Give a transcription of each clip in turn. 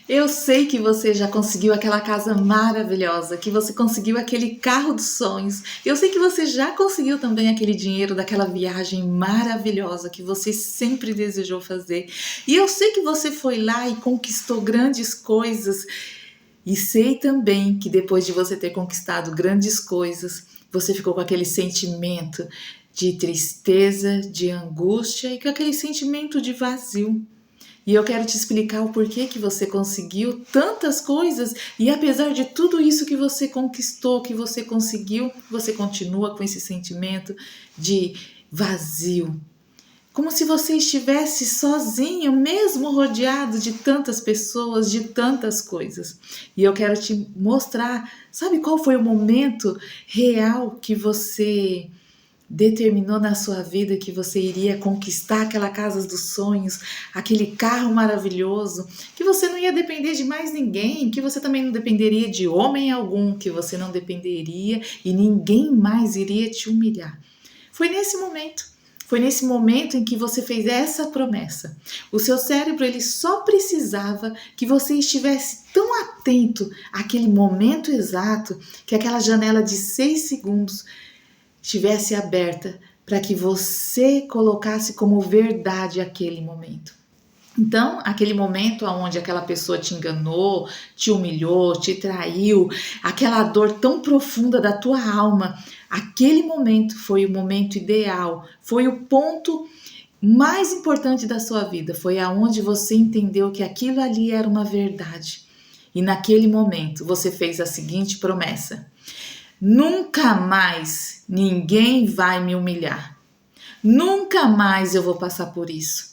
Eu sei que você já conseguiu aquela casa maravilhosa, que você conseguiu aquele carro dos sonhos. Eu sei que você já conseguiu também aquele dinheiro daquela viagem maravilhosa que você sempre desejou fazer. E eu sei que você foi lá e conquistou grandes coisas. E sei também que depois de você ter conquistado grandes coisas, você ficou com aquele sentimento de tristeza, de angústia e com aquele sentimento de vazio. E eu quero te explicar o porquê que você conseguiu tantas coisas e apesar de tudo isso que você conquistou, que você conseguiu, você continua com esse sentimento de vazio. Como se você estivesse sozinho, mesmo rodeado de tantas pessoas, de tantas coisas. E eu quero te mostrar, sabe qual foi o momento real que você determinou na sua vida que você iria conquistar aquela casa dos sonhos, aquele carro maravilhoso, que você não ia depender de mais ninguém, que você também não dependeria de homem algum, que você não dependeria e ninguém mais iria te humilhar. Foi nesse momento. Foi nesse momento em que você fez essa promessa. O seu cérebro ele só precisava que você estivesse tão atento àquele momento exato que aquela janela de 6 segundos estivesse aberta para que você colocasse como verdade aquele momento. Então, aquele momento onde aquela pessoa te enganou, te humilhou, te traiu, aquela dor tão profunda da tua alma, aquele momento foi o momento ideal, foi o ponto mais importante da sua vida, foi aonde você entendeu que aquilo ali era uma verdade. E naquele momento você fez a seguinte promessa: nunca mais ninguém vai me humilhar. Nunca mais eu vou passar por isso.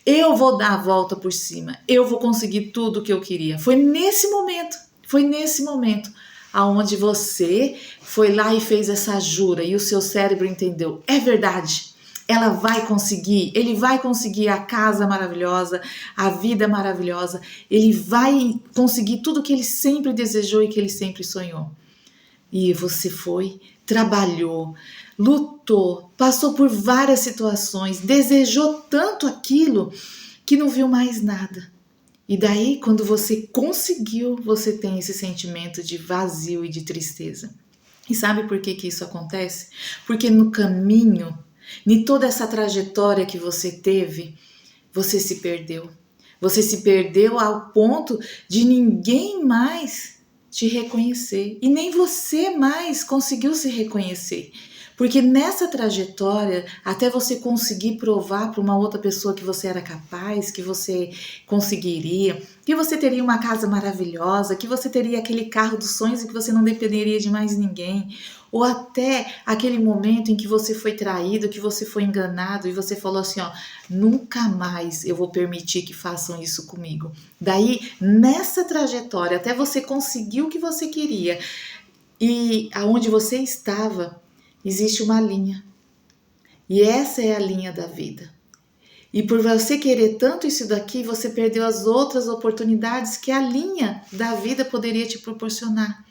Eu vou dar a volta por cima. Eu vou conseguir tudo o que eu queria. Foi nesse momento aonde você foi lá e fez essa jura e o seu cérebro entendeu. É verdade. Ela vai conseguir, ele vai conseguir a casa maravilhosa, a vida maravilhosa. Ele vai conseguir tudo que ele sempre desejou e que ele sempre sonhou. E você foi, trabalhou, lutou, passou por várias situações, desejou tanto aquilo que não viu mais nada. E daí, quando você conseguiu, você tem esse sentimento de vazio e de tristeza. E sabe por que isso acontece? Porque no caminho, em toda essa trajetória que você teve, você se perdeu. Você se perdeu ao ponto de ninguém mais te reconhecer e nem você mais conseguiu se reconhecer. Porque nessa trajetória, até você conseguir provar para uma outra pessoa que você era capaz, que você conseguiria, que você teria uma casa maravilhosa, que você teria aquele carro dos sonhos e que você não dependeria de mais ninguém, ou até aquele momento em que você foi traído, que você foi enganado e você falou assim, ó, nunca mais eu vou permitir que façam isso comigo. Daí, nessa trajetória, até você conseguir o que você queria e aonde você estava, existe uma linha. E essa é a linha da vida. E por você querer tanto isso daqui, você perdeu as outras oportunidades que a linha da vida poderia te proporcionar.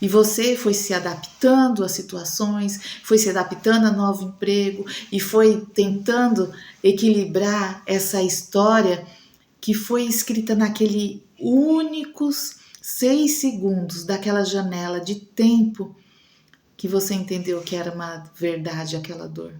E você foi se adaptando às situações, foi se adaptando a novo emprego e foi tentando equilibrar essa história que foi escrita naquele únicos 6 segundos daquela janela de tempo que você entendeu que era uma verdade aquela dor.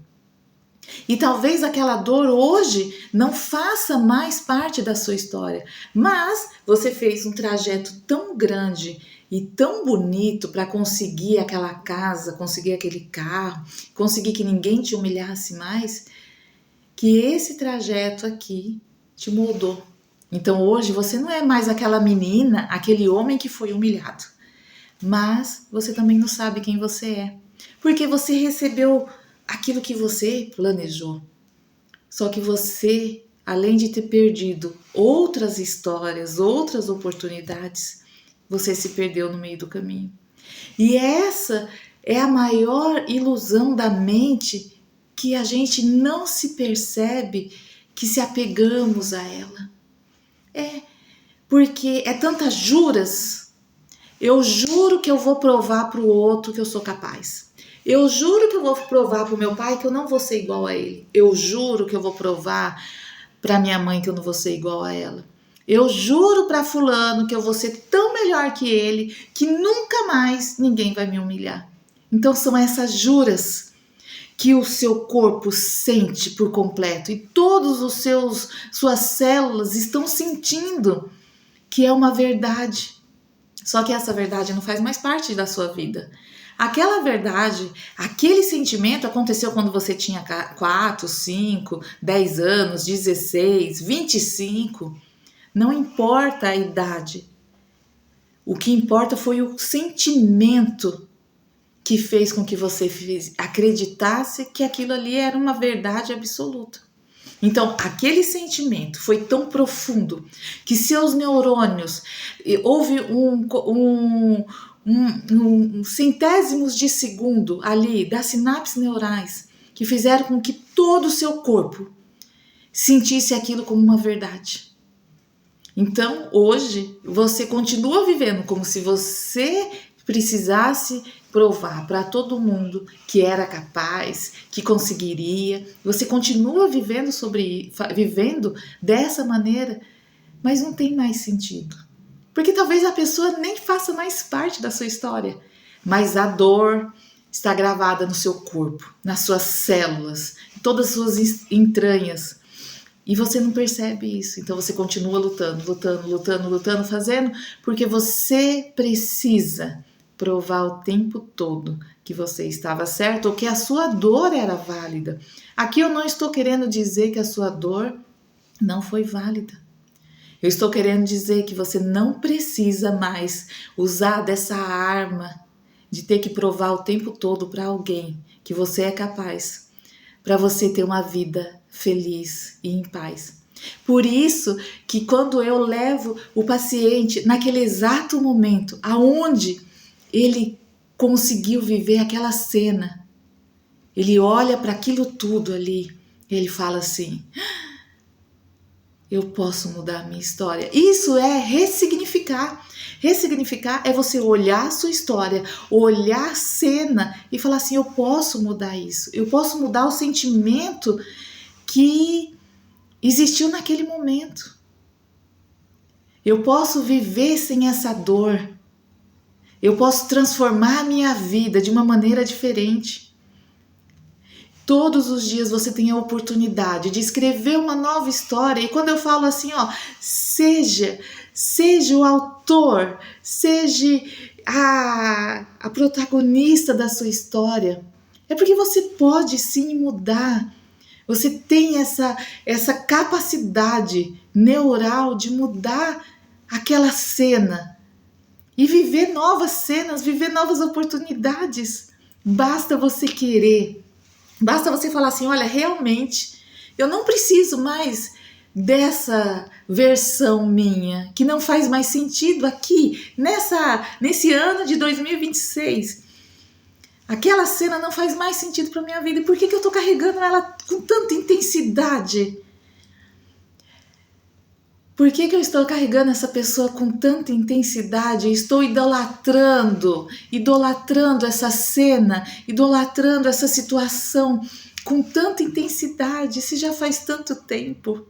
E talvez aquela dor hoje não faça mais parte da sua história, mas você fez um trajeto tão grande e tão bonito para conseguir aquela casa, conseguir aquele carro, conseguir que ninguém te humilhasse mais, que esse trajeto aqui te moldou. Então hoje você não é mais aquela menina, aquele homem que foi humilhado, mas você também não sabe quem você é, porque você recebeu aquilo que você planejou. Só que você, além de ter perdido outras histórias, outras oportunidades, você se perdeu no meio do caminho. E essa é a maior ilusão da mente, que a gente não se percebe que se apegamos a ela. Porque é tantas juras. Eu juro que eu vou provar para o outro que eu sou capaz. Eu juro que eu vou provar para o meu pai que eu não vou ser igual a ele. Eu juro que eu vou provar para minha mãe que eu não vou ser igual a ela. Eu juro para fulano que eu vou ser tão melhor que ele, que nunca mais ninguém vai me humilhar. Então são essas juras que o seu corpo sente por completo e todos os suas células estão sentindo que é uma verdade. Só que essa verdade não faz mais parte da sua vida. Aquela verdade, aquele sentimento aconteceu quando você tinha 4, 5, 10 anos, 16, 25. Não importa a idade. O que importa foi o sentimento que fez com que você acreditasse que aquilo ali era uma verdade absoluta. Então, aquele sentimento foi tão profundo que seus neurônios, houve centésimos de segundo ali das sinapses neurais que fizeram com que todo o seu corpo sentisse aquilo como uma verdade. Então, hoje, você continua vivendo como se você precisasse provar para todo mundo que era capaz, que conseguiria. Você continua vivendo dessa maneira, mas não tem mais sentido. Porque talvez a pessoa nem faça mais parte da sua história, mas a dor está gravada no seu corpo, nas suas células, em todas as suas entranhas. E você não percebe isso, então você continua lutando, fazendo, porque você precisa provar o tempo todo que você estava certo ou que a sua dor era válida. Aqui eu não estou querendo dizer que a sua dor não foi válida. Eu estou querendo dizer que você não precisa mais usar dessa arma de ter que provar o tempo todo para alguém que você é capaz, para você ter uma vida feliz e em paz. Por isso que quando eu levo o paciente naquele exato momento aonde ele conseguiu viver aquela cena, ele olha para aquilo tudo ali, ele fala assim: eu posso mudar a minha história. Isso é ressignificar. Ressignificar é você olhar a sua história, olhar a cena e falar assim: eu posso mudar isso, eu posso mudar o sentimento que existiu naquele momento. Eu posso viver sem essa dor. Eu posso transformar a minha vida de uma maneira diferente. Todos os dias você tem a oportunidade de escrever uma nova história. E quando eu falo assim, seja o autor, seja a protagonista da sua história. É porque você pode sim mudar. Você tem essa capacidade neural de mudar aquela cena e viver novas cenas, viver novas oportunidades. Basta você querer. Basta você falar assim: olha, realmente, eu não preciso mais dessa versão minha, que não faz mais sentido aqui, nesse ano de 2026. Aquela cena não faz mais sentido para minha vida. E por que eu estou carregando ela com tanta intensidade? Por que eu estou carregando essa pessoa com tanta intensidade? Eu estou idolatrando essa cena, idolatrando essa situação com tanta intensidade, se já faz tanto tempo.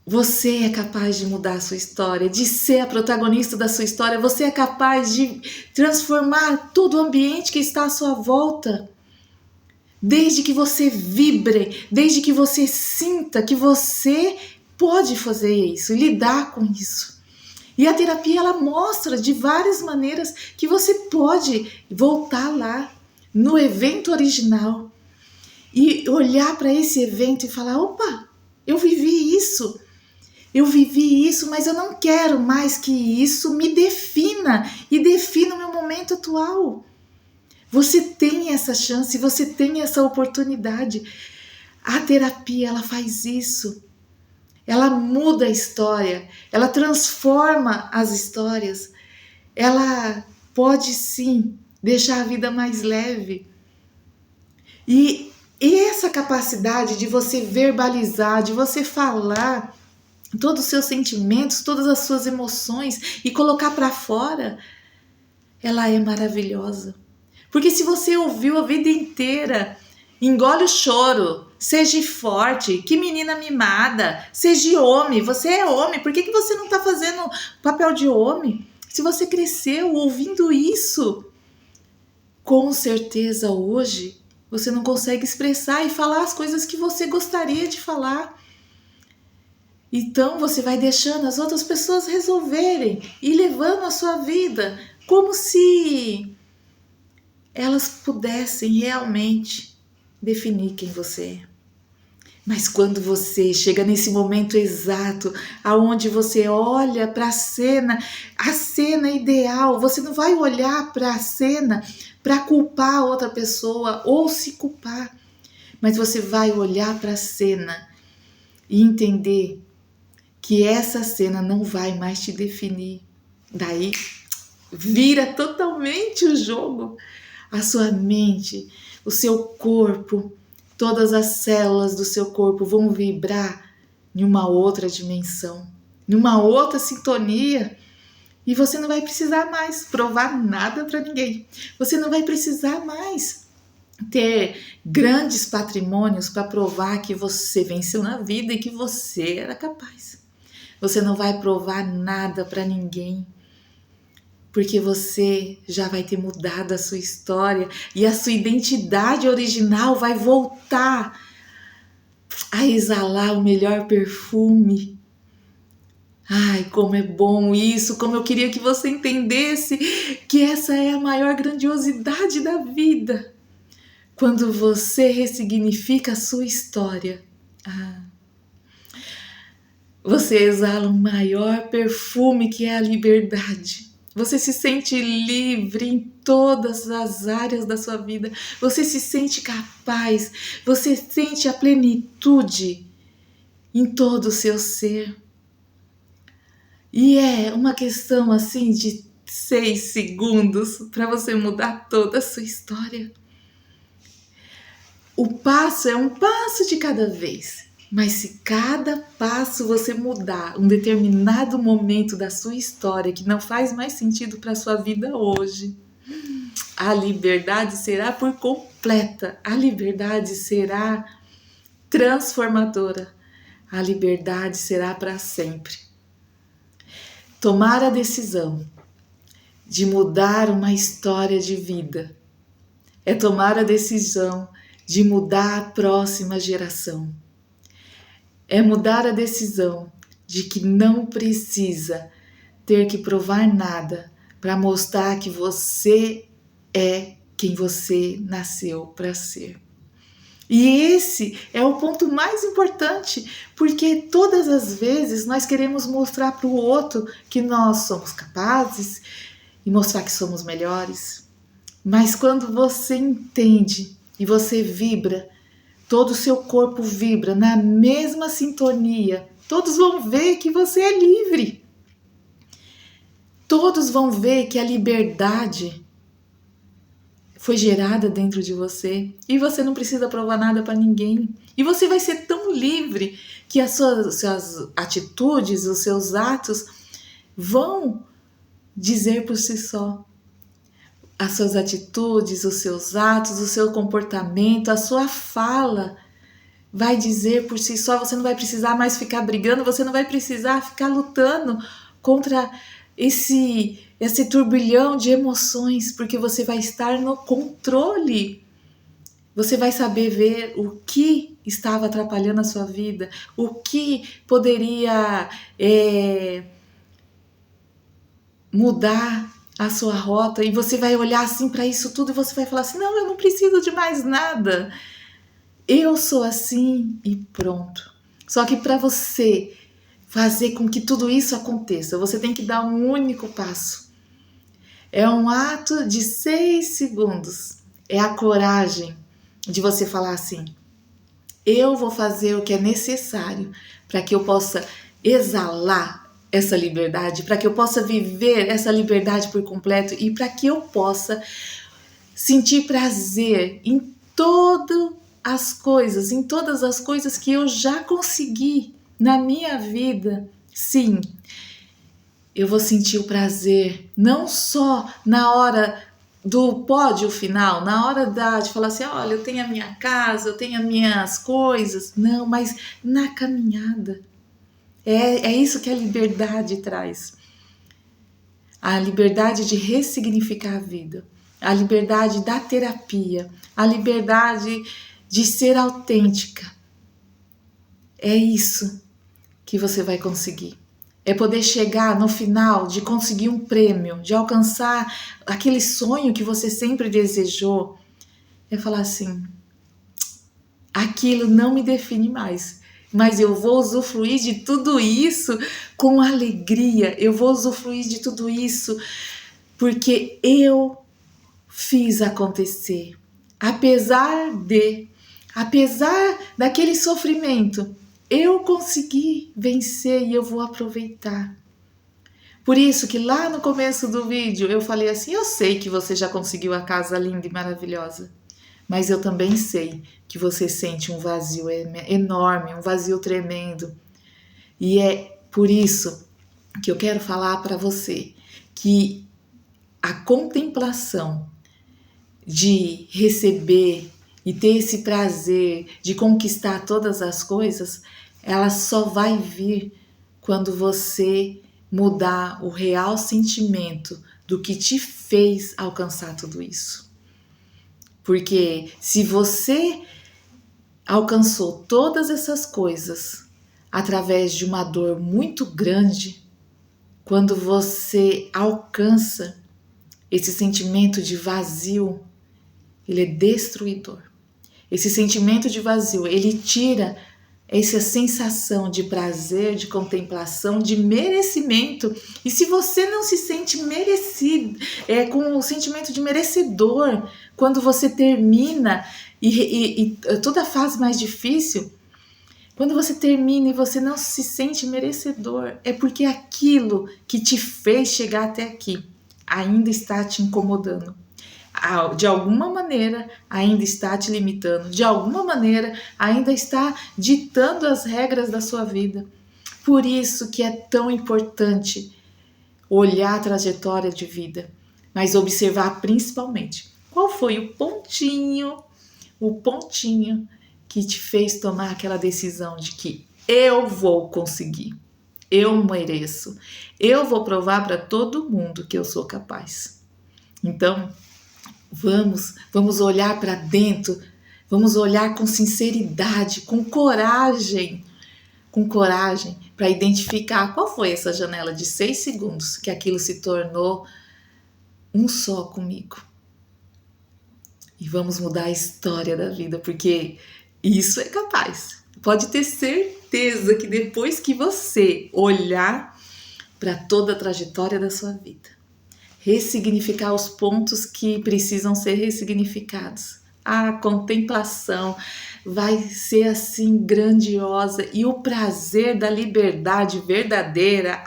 Você é capaz de mudar a sua história, de ser a protagonista da sua história. Você é capaz de transformar todo o ambiente que está à sua volta. Desde que você vibre, desde que você sinta que você pode fazer isso, lidar com isso. E a terapia, ela mostra de várias maneiras que você pode voltar lá no evento original e olhar para esse evento e falar: opa, eu vivi isso, mas eu não quero mais que isso me defina e defina o meu momento atual. Você tem essa chance, você tem essa oportunidade. A terapia, ela faz isso. Ela muda a história, ela transforma as histórias. Ela pode sim deixar a vida mais leve. E essa capacidade de você verbalizar, de você falar todos os seus sentimentos, todas as suas emoções e colocar para fora, ela é maravilhosa. Porque se você ouviu a vida inteira, engole o choro, Seja forte, que menina mimada, seja homem, você é homem, por que você não está fazendo papel de homem? Se você cresceu ouvindo isso, com certeza hoje você não consegue expressar e falar as coisas que você gostaria de falar. Então você vai deixando as outras pessoas resolverem e levando a sua vida como se elas pudessem realmente definir quem você é. Mas quando você chega nesse momento exato, aonde você olha para a cena ideal, você não vai olhar para a cena para culpar a outra pessoa ou se culpar, mas você vai olhar para a cena e entender que essa cena não vai mais te definir. Daí vira totalmente o jogo. A sua mente, o seu corpo, todas as células do seu corpo vão vibrar em uma outra dimensão, em uma outra sintonia. E você não vai precisar mais provar nada para ninguém. Você não vai precisar mais ter grandes patrimônios para provar que você venceu na vida e que você era capaz. Você não vai provar nada para ninguém, porque você já vai ter mudado a sua história e a sua identidade original vai voltar a exalar o melhor perfume. Ai, como é bom isso, como eu queria que você entendesse que essa é a maior grandiosidade da vida. Quando você ressignifica a sua história, você exala o maior perfume, que é a liberdade. Você se sente livre em todas as áreas da sua vida. Você se sente capaz. Você sente a plenitude em todo o seu ser. E é uma questão assim de 6 segundos para você mudar toda a sua história. O passo é um passo de cada vez. Mas se cada passo você mudar um determinado momento da sua história que não faz mais sentido para a sua vida hoje, a liberdade será por completa. A liberdade será transformadora. A liberdade será para sempre. Tomar a decisão de mudar uma história de vida é tomar a decisão de mudar a próxima geração. É mudar a decisão de que não precisa ter que provar nada para mostrar que você é quem você nasceu para ser. E esse é o ponto mais importante, porque todas as vezes nós queremos mostrar para o outro que nós somos capazes e mostrar que somos melhores. Mas quando você entende e você vibra, todo o seu corpo vibra na mesma sintonia, todos vão ver que você é livre. Todos vão ver que a liberdade foi gerada dentro de você e você não precisa provar nada para ninguém. E você vai ser tão livre que as suas atitudes, os seus atos vão dizer por si só. As suas atitudes, os seus atos, o seu comportamento, a sua fala vai dizer por si só. Você não vai precisar mais ficar brigando, você não vai precisar ficar lutando contra esse turbilhão de emoções, porque você vai estar no controle. Você vai saber ver o que estava atrapalhando a sua vida, o que poderia mudar a sua rota, e você vai olhar assim para isso tudo e você vai falar assim: não, eu não preciso de mais nada. Eu sou assim e pronto. Só que para você fazer com que tudo isso aconteça, você tem que dar um único passo. É um ato de 6 segundos. É a coragem de você falar assim: eu vou fazer o que é necessário para que eu possa exalar essa liberdade, para que eu possa viver essa liberdade por completo e para que eu possa sentir prazer em todas as coisas que eu já consegui na minha vida. Sim, eu vou sentir o prazer não só na hora do pódio final, na hora de falar assim, olha, eu tenho a minha casa, eu tenho as minhas coisas. Não, mas na caminhada. É isso que a liberdade traz. A liberdade de ressignificar a vida. A liberdade da terapia. A liberdade de ser autêntica. É isso que você vai conseguir. É poder chegar no final de conseguir um prêmio, de alcançar aquele sonho que você sempre desejou. É falar assim, aquilo não me define mais, mas eu vou usufruir de tudo isso com alegria. Eu vou usufruir de tudo isso porque eu fiz acontecer. Apesar daquele sofrimento, eu consegui vencer e eu vou aproveitar. Por isso que lá no começo do vídeo eu falei assim, eu sei que você já conseguiu a casa linda e maravilhosa, mas eu também sei que você sente um vazio enorme, um vazio tremendo. E é por isso que eu quero falar para você que a contemplação de receber e ter esse prazer de conquistar todas as coisas, ela só vai vir quando você mudar o real sentimento do que te fez alcançar tudo isso. Porque se você alcançou todas essas coisas através de uma dor muito grande, quando você alcança esse sentimento de vazio, ele é destruidor. Esse sentimento de vazio, ele tira essa sensação de prazer, de contemplação, de merecimento. E se você não se sente merecido, com o sentimento de merecedor, quando você termina e toda a fase mais difícil, quando você termina e você não se sente merecedor, é porque aquilo que te fez chegar até aqui ainda está te incomodando. De alguma maneira ainda está te limitando, de alguma maneira ainda está ditando as regras da sua vida. Por isso que é tão importante olhar a trajetória de vida, mas observar principalmente qual foi o pontinho que te fez tomar aquela decisão de que eu vou conseguir, eu mereço, eu vou provar para todo mundo que eu sou capaz. Então, vamos olhar para dentro, vamos olhar com sinceridade, com coragem para identificar qual foi essa janela de 6 segundos que aquilo se tornou um só comigo. E vamos mudar a história da vida, porque isso é capaz. Pode ter certeza que depois que você olhar para toda a trajetória da sua vida, ressignificar os pontos que precisam ser ressignificados, a contemplação vai ser assim grandiosa e o prazer da liberdade verdadeira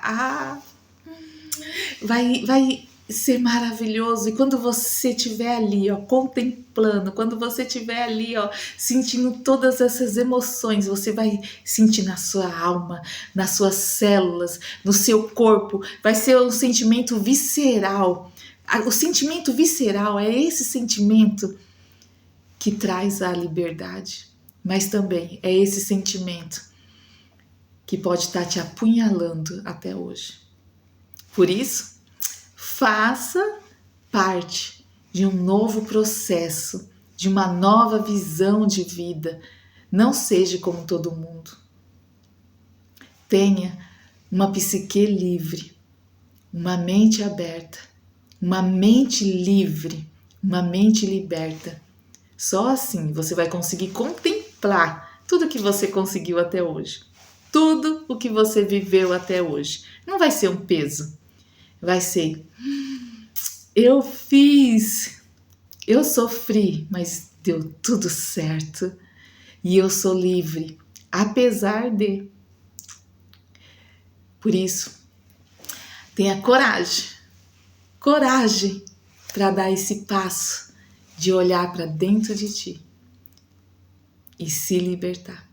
vai ser maravilhoso. E quando você estiver ali, ó, contemplando, quando você estiver ali, ó, sentindo todas essas emoções, você vai sentir na sua alma, nas suas células, no seu corpo, vai ser um sentimento visceral. O sentimento visceral é esse sentimento que traz a liberdade, mas também é esse sentimento que pode estar te apunhalando até hoje. Por isso, faça parte de um novo processo, de uma nova visão de vida. Não seja como todo mundo. Tenha uma psique livre, uma mente aberta, uma mente livre, uma mente liberta. Só assim você vai conseguir contemplar tudo que você conseguiu até hoje. Tudo o que você viveu até hoje. Não vai ser um peso. Vai ser, eu fiz, eu sofri, mas deu tudo certo. E eu sou livre, apesar de. Por isso, tenha coragem para dar esse passo de olhar para dentro de ti e se libertar.